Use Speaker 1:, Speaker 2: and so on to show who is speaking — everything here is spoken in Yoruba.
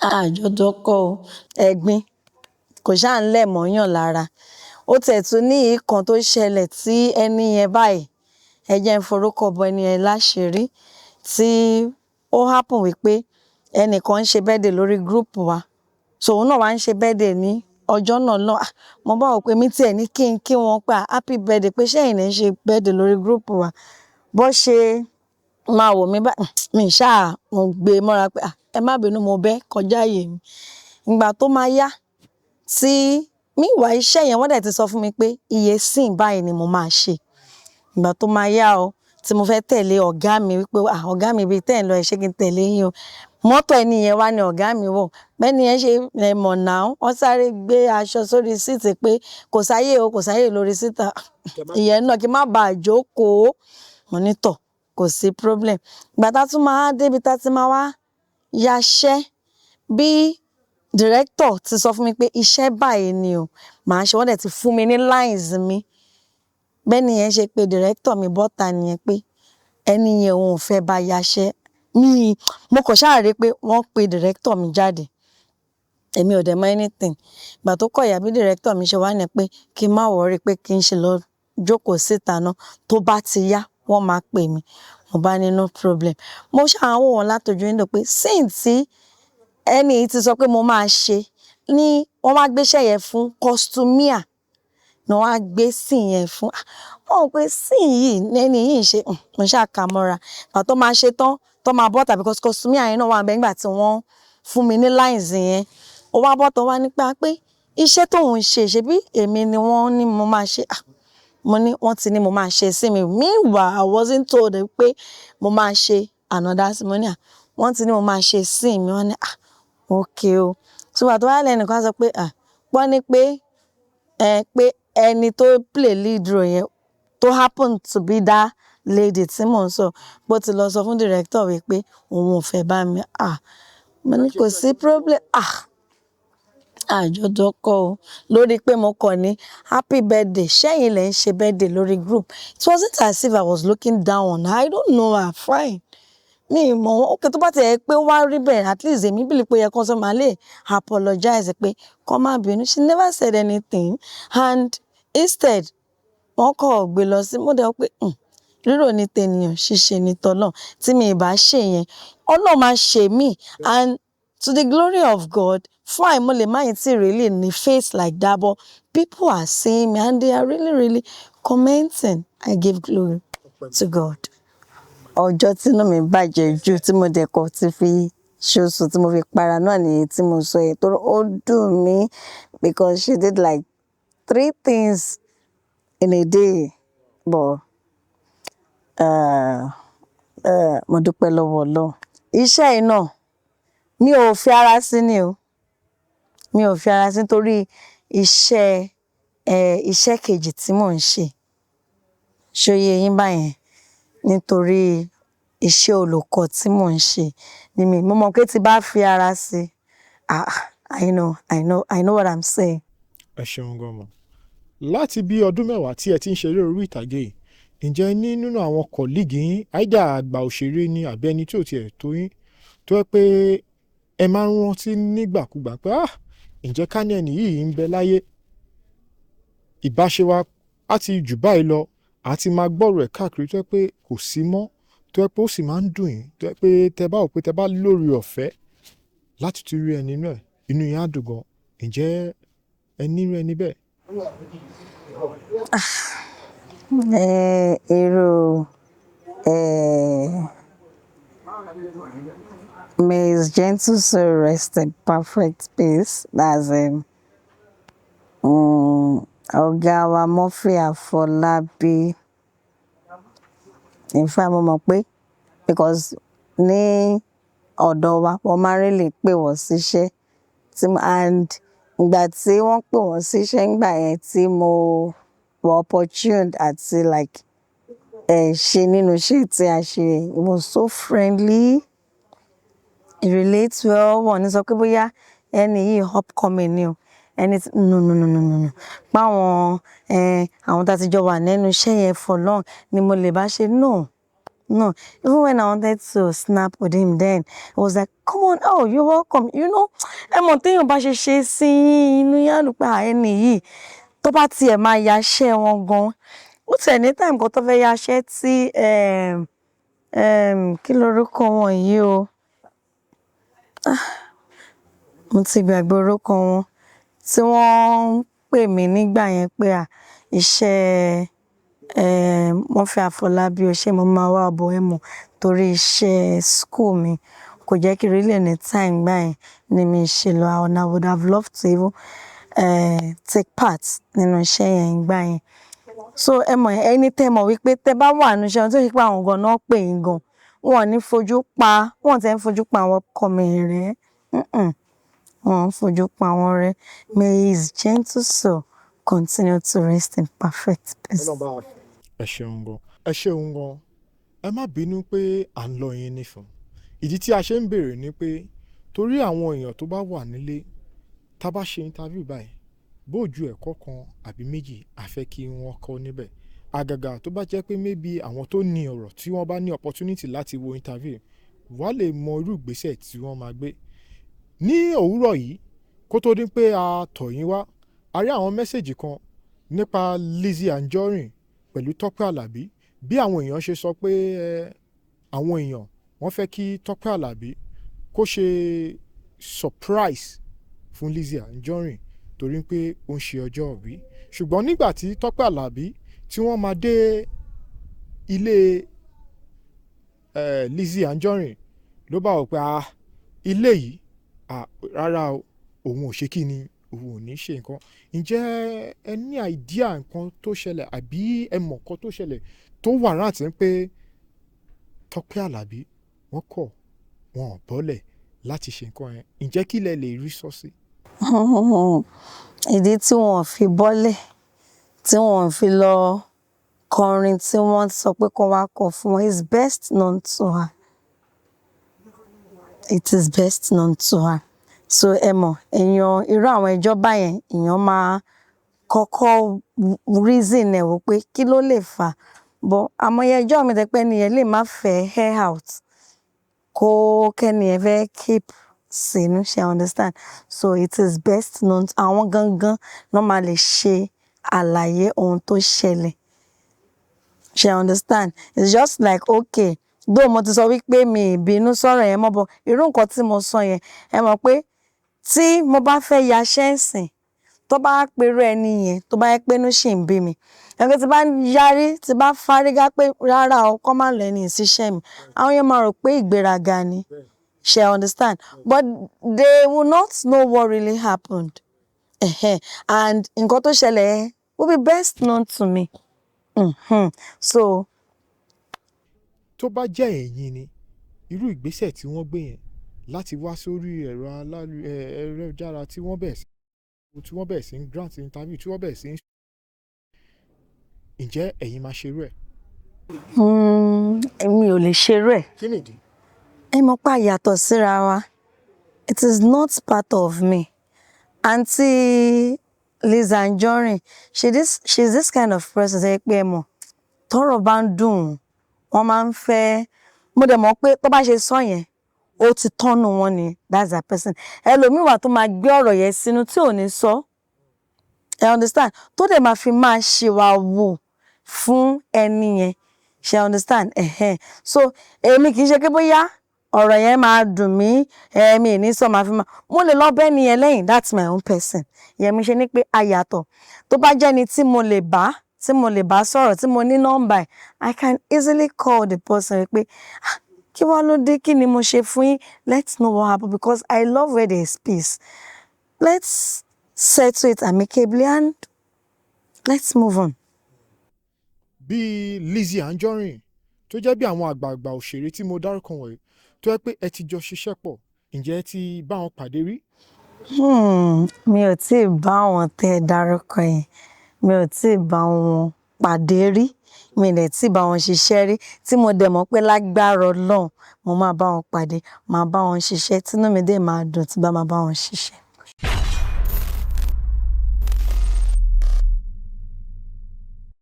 Speaker 1: àjọ̀dọ̀kọ ẹ̀gbin kò ṣáà ń lẹ̀ mọ́yàn lára. Ó tiẹ̀ tún ní ìkan tó ṣẹlẹ̀ tí ẹni yẹn báyìí, ẹ jẹ́ n forúkọ bọ ẹni yẹn láṣìírí, tí ó happen wípé ẹnìkan ń ṣe birthday lórí group wa. So òun náà wá ń ṣe birthday ní ọjọ́ náà lọ. Mo bá wò pé mi tiẹ̀ ní kí wọn pé happy birthday pé ṣẹ́yìn lẹ ń ṣe birthday lórí group wa. Bó ṣe máa wò mí bá mi ṣáà mo gbé mọ́ra pé ẹ má bínú mo bẹ́ kọjá àyè mi. Ìgbà tó máa yá tí míwàá iṣẹ́ yẹn wọ́n dẹ̀ ti sọ fún mi pé iye sin báyìí ni mo máa ṣe. Ìgbà tó máa yá o tí mo fẹ́ tẹ̀lé ọ̀gá mi wípé ọ̀gá mi bíi tẹ́ ẹ̀ ń lọ ẹ ṣé kí n tẹ̀lé yín o. Mọ́tò ẹni yẹn wá ní ọ̀gá mi wọ̀. Bẹ́ẹ̀ni yẹn ṣe mọ̀ náà wọ́n sáré gbé aṣọ sórí síìtì pé kò sáyé o kò sáyé lórí síìtì. Ìyẹn náà kí n má bàa jókòó. Mo ní tọ̀ kò sí problem. Ìgbà tá tún máa débi tá ti máa wá yaṣẹ́ bí director ti sọ fún mi pé iṣẹ́ báyìí ni o màá ṣe, wọ́n dẹ̀ ti fún mi ní lines mi. Bẹ́ẹ̀ni yẹn ṣe pé director mi bọ́ta nìyẹn pé ẹni yẹn òun ò fẹ́ bá yaṣẹ́. Mo kàn ṣáà rí pé wọ́n pe director mi jáde. Èmi ò dẹ̀ mọ̀ anything. Ìgbà tó kọ̀ yà bí director mi ṣe wá ní pé kí n má worry pé kí n ṣe lọ jókòó síta náà tó bá ti yá wọ́n máa pè mí. Mo bá ní no problem. Mo ṣáà wò wọ́n látojú window pé since tí ẹni yìí ti sọ pé mo máa ṣe ní wọ́n wá gbéṣẹ́ yẹn fún costumier ni wọ́n á gbé scene yẹn fún. Wọ́n rò pé scene yìí ẹni yìí ṣe mo ṣáà kà mọ́ra. Ìgbà tó máa ṣe tán tó máa bọ́ta because costumier yẹn náà wà níbẹ̀ nígbà tí wọ́n fún mi ní lines yẹn. Ó wá bọ́ta wá nípa pé iṣẹ́ tóun ṣe ṣebí èmi ni wọ́n ní mo máa ṣe. Mo ní wọ́n ti ní mo máa ṣe sí mi. Meanwhile I wasn't told pé mo máa ṣe another scene. Mo ní wọ́n ti ní mo máa ṣe scene mi. Wọ́n ní okay o. So ìgbà tó wá lẹ́nu kan sọ pé wọ́n ní pé pé ẹni tó play lead role yẹn tó happen to be that lady tí mò ń sọ bó ti lọ sọ fún director wípé òun ò fẹ́ bá mi. Mo ní kò sí problem. Àjọ̀dọ̀kọ o lórí pé mo kàn ní happy birthday ṣẹ́yìn lẹ ń ṣe birthday lórí group. It wasn't as if I was looking down on her. I don't know her fine. Mi mọ̀ wọ́n okay tó bá ti ẹ̀ pé wá rí bẹ́ẹ̀ at least èmi believe pé yẹ kó sọ máa lè apologize pé kó má bínú. She never said anything and instead wọ́n kọ̀ gbé lọ sí mo dẹ̀ pé rírò ní tènìyàn ṣíṣe ní tọ́lọ́run tí mi ì bá ṣe yẹn Ọlọ́run máa ṣe mí and to the glory of God fine mo lè má yìí tí really ní face like that but people are seeing me and they are really commenting. I give glory to God. Ọjọ́ tí inú mi bàjẹ́ jù tí mo dẹ̀ kọ́ ti fi ṣoṣù tí mo fi para náà nìyí tí mo sọ yẹn tó ó dùn mí because she did like 3 things in a day but mo dúpẹ́ lọ́wọ́ Ọlọ́run. Iṣẹ́ yìí náà mi ò fi ara sí ni o. Mi ò fi ara sí nítorí iṣẹ́ kejì tí mò ń ṣe. Ṣó yé yín báyẹn nítorí iṣẹ́ olùkọ́ tí mò ń ṣe ni mo mọ̀ pé tí bá fi ara sí I know what I'm saying.
Speaker 2: Ẹ ṣeun gan-an. Láti bí ọdún mẹ́wàá tí ẹ ti ń ṣeré orí ìtàgé yìí, ǹjẹ́ ní nínú àwọn kọ̀líìgì yín àìdá àgbà òṣèré ni àbí ẹni tí ò tiẹ̀ tó yín tó yẹ pé ẹ máa ń rántí nígbàkúgbà pé ǹjẹ́ ká ní ẹni yìí ń bẹ láyé ìbáṣe wa á ti jù báyìí lọ àti máa gbọ́rọ̀ ẹ̀ káàkiri tó yẹ pé kò sí mọ́ tó yẹ pé ó sì máa ń dùn yín tó yẹ pé tẹ bá wò pé tẹ bá lórí ọ̀fẹ́ láti tún rí ẹni náà inú yín á dùn gan. Ǹjẹ́ ẹ nírú ẹni bẹ́ẹ̀?
Speaker 1: May his gentle soul rest in perfect peace. That's ọ̀gá wa Murphy Afolabi. In fact mo mọ̀ pé because ní ọ̀dọ̀ wa wọ́n máa rí lè pè wọ́n síṣẹ́ and ìgbà tí wọ́n pè wọ́n síṣẹ́ ńgbà yẹn tí mo were opportuned àti like ṣe nínú iṣẹ́ tí a ṣe it was so friendly. It relates well. Wọ́n ní sọ pé bóyá ẹni yìí upcoming ni o ẹni no páwọn àwọn tá ti jọ wà nínú iṣẹ́ yẹn for long ni mo lè bá ṣe no No, even when I wanted to snap with him then, it was like, come on, oh, you're welcome. You know, ẹ mọ̀ téèyàn bá ṣe ṣe sí inú yá lù pé ẹni yìí tó bá tiẹ̀ máa yaṣẹ́ wọn gan. Ó tiẹ̀ ní time kan tó fẹ́ yaṣẹ́ tí kí lorúkọ wọn yìí o? Mo ti gbàgbé orúkọ wọn. Tí wọ́n pè mí nígbà yẹn pé iṣẹ́ Murphy Afolabi o ṣe mo máa wá bọ̀ ẹ mọ̀ torí iṣẹ́ school mi kò jẹ́ kí really ní time gbà yẹn ni mi ṣe lọ, and I would have loved to even take part nínú iṣẹ́ yẹn gbà yẹn. So ẹ mọ̀ ẹni tẹ́ mọ̀ wípé tẹ́ bá wà nínú iṣẹ́ wọn tó ṣe pé àwọn gan náà pè yín gan, wọn ò ní fojú pa, wọn ò tẹ́ ń fojú pa àwọn ọkọ mi rẹ̀. Wọn ò ń fojú pa wọn rẹ̀. May his gentle soul continue to rest in perfect peace.
Speaker 2: Ẹ ṣeun gan. Ẹ ṣeun gan. Ẹ má bínú pé à ń lọ yín nífun. Ìdí tí a ṣe ń béèrè ni pé torí àwọn èèyàn tó bá wà nílé tá bá ṣe interview báyìí bójú ẹ̀kọ́ kan àbí méjì a fẹ́ kí wọ́n kọ́ níbẹ̀. Àgàgà tó bá jẹ́ pé maybe àwọn tó ní ọ̀rọ̀ tí wọ́n bá ní opportunity láti wo interview wọ́n lè mọ irú ìgbésẹ̀ tí wọ́n máa gbé. Ní òwúrọ̀ yìí kó tó dín pé a tọ̀ yín wá a rí àwọn mẹ́sẹ̀jì kan nípa Lizzy Anjorin pẹ̀lú Tope Alabi bí àwọn èèyàn ṣe sọ pé àwọn èèyàn wọ́n fẹ́ kí Tope Alabi kó ṣe surprise fún Lizzy Anjorin torí pé ó ń ṣe ọjọ́ ìbí. Ṣùgbọ́n nígbà tí Tope Alabi tí wọ́n máa dé ilé Lizzy Anjorin ló bá wò pé ilé yìí rárá òun ò ṣe kí ni òun ò ní ṣe nǹkan. Ǹjẹ́ ẹ ní àìdíà nǹkan tó ṣẹlẹ̀ àbí ẹ mọ̀ nǹkan tó ṣẹlẹ̀ tó wà rántí pé Tope Alabi wọ́n kọ̀ wọn ò bọ́lẹ̀ láti ṣe nǹkan yẹn? Ǹjẹ́ kí lẹ lè rí sọ sí?
Speaker 1: Ìdí tí wọn fi bọ́lẹ̀ tí wọn fi lọ kọrin tí wọ́n sọ pé kó wá kọ fún wọn is best known to her. It is best known to her. So ẹ mọ̀ èèyàn irú àwọn ẹjọ́ báyẹn èèyàn máa kọ́kọ́ reason ẹ̀ wò pé kí ló lè fà. But àmọye ẹjọ́ mi tẹ́ pé ẹnìyẹn lè má fẹ́ hair out kó kẹ́niyẹn fẹ́ keep sínú, ṣe understand? So it is best known àwọn gangan ló máa lè ṣe àlàyé ohun tó ṣẹlẹ̀, ṣe understand? It's just like okay though mo ti sọ wípé mi ìbínú sọ̀rọ̀ yẹn mọ́ bọ̀ irú nǹkan tí mo sọ yẹn ẹ mọ̀ pé tí mo bá fẹ́ yaṣẹ́ ìsìn tó bá pèrò ẹni yẹn tó bá yẹ pé inú ṣì ń bí mi ẹgbẹ́ tí bá yarí tí bá fárígá pé rárá o kọ́ máa lọ ẹni ìṣiṣẹ́ mi àwọn yẹn máa rò pé ìgbéraga ni, ṣe understand? But they will not know what really happened. And nǹkan tó ṣẹlẹ̀ yẹn will be best known to me. So
Speaker 2: tó bá jẹ́ ẹ̀yin ni irú ìgbésẹ̀ tí wọ́n gbé yẹn láti wá sórí ẹ̀rọ ayélujára tí wọ́n bẹ̀rẹ̀ sí ń grant interview tí wọ́n bẹ̀rẹ̀ sí ń ǹjẹ́ ẹ̀yin máa ṣerú ẹ̀?
Speaker 1: èmi ò lè ṣerú ẹ̀.
Speaker 2: Kí nìdí?
Speaker 1: ẹ mọ̀ pé a yàtọ̀ síra wa. It is not part of me. Aunty Lizzy Anjorin she's this kind of person ṣe pé ẹ mọ̀ tọ́rọ̀ bá ń dùn wọ́n máa ń fẹ́ mo dẹ̀ mọ̀ pé tó bá ṣe sọ yẹn ó ti tọ́nu wọn ni that's that person. Ẹlòmíì wà tó máa gbé ọ̀rọ̀ yẹn sínú tí ò ní sọ, ẹ understand? Tó dẹ̀ máa fi máa ṣìwàwù fún ẹni yẹn, ṣe understand? So èmi kì í ṣe pé bóyá ọ̀rọ̀ yẹn máa dùn mí èmi ní sọ máa fi máa mo lè lọ bẹ́ẹ̀ ni yẹn lẹ́yìn that's my own person. Ìyẹn mi ṣe ní pé a yàtọ̀ tó bá jẹ́ ni tí mo lè bá sọ̀rọ̀ tí mo ní nọ́mbà ẹ̀ I can easily call the person pé kí wá ló dé kí ni mo ṣe fún yín let's know what happened because I love where there is peace. Let's settle it amicably and let's move on.
Speaker 2: Bí Lizzy Anjorin tó jẹ́ bí àwọn àgbààgbà òṣèré tí mo dárúkọ wọ̀nyí tó yẹ pé ẹ ti jọ ṣiṣẹ́ pọ̀ ǹjẹ́ ẹ ti bá wọn pàdé rí?
Speaker 1: Mi ò tí ì bá wọn tẹ́ dárúkọ yẹn mi ò tí ì bá wọn pàdé rí mi dẹ̀ tí ì bá wọn ṣiṣẹ́ rí tí mo dẹ̀ mọ̀ pé lágbára Ọlọ́run mo máa bá wọn pàdé máa bá wọn ṣiṣẹ́ tínú mi dẹ̀ máa dùn tí bá máa bá wọn ṣiṣẹ́.